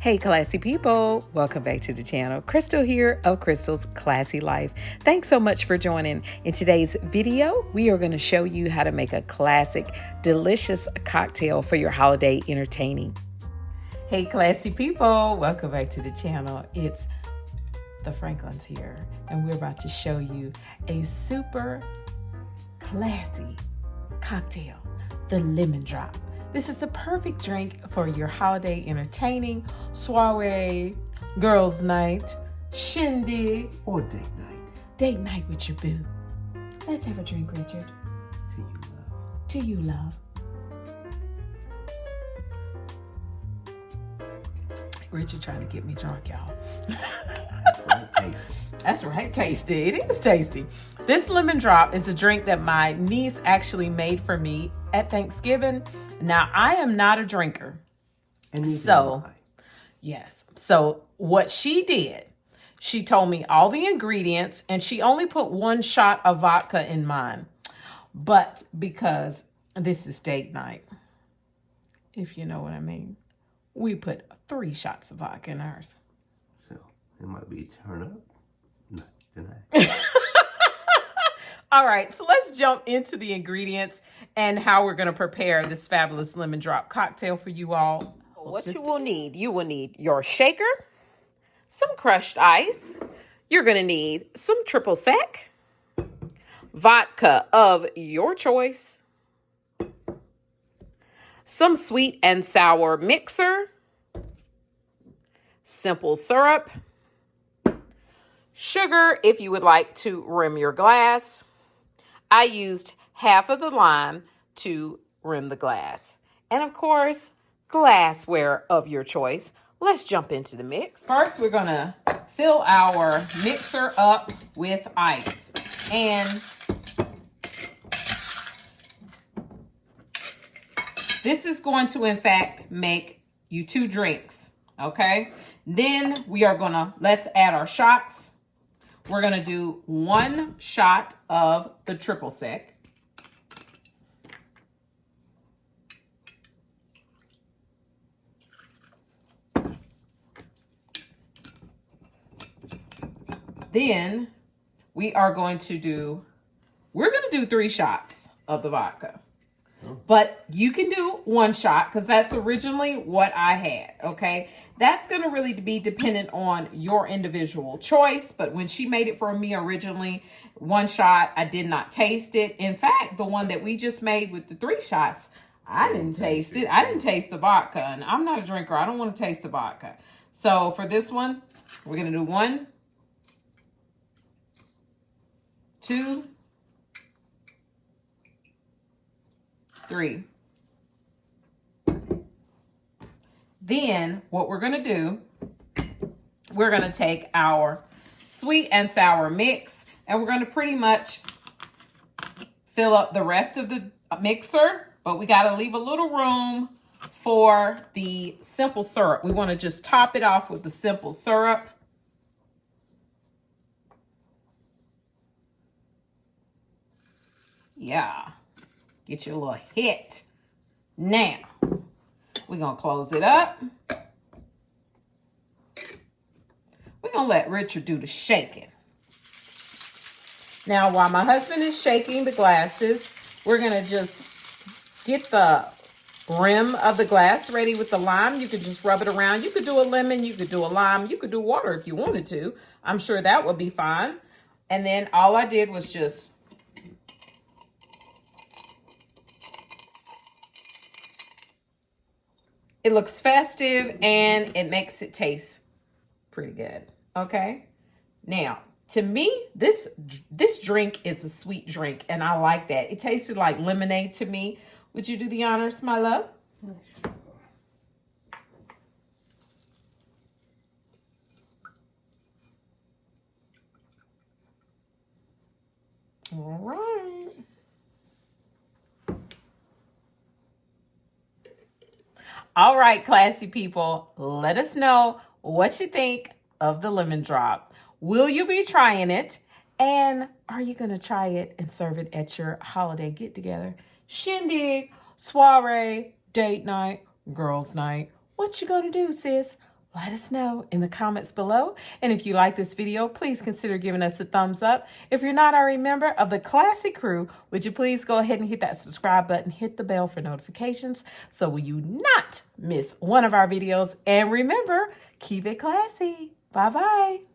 Hey classy people, welcome back to the channel. Crystal here of Crystle's Classy Life. Thanks so much for joining. In today's video, we are going to show you how to make a classic, delicious cocktail for your holiday entertaining. Hey classy people, welcome back to the channel. It's the Franklins here, and we're about to show you a super classy cocktail, the lemon drop. This is the perfect drink for your holiday entertaining, soiree, girls' night, shindig, or date night. Date night with your boo. Let's have a drink, Richard. To you, love. To you, love. Richard trying to get me drunk, y'all. That's right, tasty. That's right, tasty. It is tasty. This lemon drop is a drink that my niece actually made for me at Thanksgiving. Now, I am not a drinker. And so, yes. So what she did, she told me all the ingredients and she only put 1 shot of vodka in mine. But because this is date night, if you know what I mean, we put 3 shots of vodka in ours. So it might be a turn up. Not tonight. All right, so let's jump into the ingredients and how we're going to prepare this fabulous lemon drop cocktail for you all. What you will need your shaker, some crushed ice. You're going to need some triple sec, vodka of your choice, some sweet and sour mixer, simple syrup, sugar if you would like to rim your glass. I used half of the lime to rim the glass. And of course, glassware of your choice. Let's jump into the mix. First, we're gonna fill our mixer up with ice. And this is going to, in fact, make you 2 drinks, okay? Then we are gonna, let's add our shots. We're going to do 1 shot of the triple sec. Then we are going to do, we're going to do 3 shots of the vodka. But you can do 1 shot because that's originally what I had, okay? That's going to really be dependent on your individual choice. But when she made it for me originally, 1 shot, I did not taste it. In fact, the one that we just made with the 3 shots, I didn't taste it. I didn't taste the vodka. And I'm not a drinker. I don't want to taste the vodka. So for this one, we're going to do 1, 2, 3. Then what we're going to do, we're going to take our sweet and sour mix and we're going to pretty much fill up the rest of the mixer, but we got to leave a little room for the simple syrup. We want to just top it off with the simple syrup. Yeah. Get your little hit. Now, we're going to close it up. We're going to let Richard do the shaking. Now, while my husband is shaking the glasses, we're going to just get the rim of the glass ready with the lime. You could just rub it around. You could do a lemon. You could do a lime. You could do water if you wanted to. I'm sure that would be fine. And then all I did was just it looks festive and it makes it taste pretty good. Okay. Now, to me, this drink is a sweet drink and I like that. It tasted like lemonade to me. Would you do the honors, my love? All right. All right, classy people, let us know what you think of the lemon drop. Will you be trying it? And are you going to try it and serve it at your holiday get-together? Shindig, soiree, date night, girls' night. What you going to do, sis? Let us know in the comments below. And if you like this video, please consider giving us a thumbs up. If you're not already a member of the Classy crew, would you please go ahead and hit that subscribe button, hit the bell for notifications so will you not miss one of our videos. And remember, keep it classy. Bye-bye.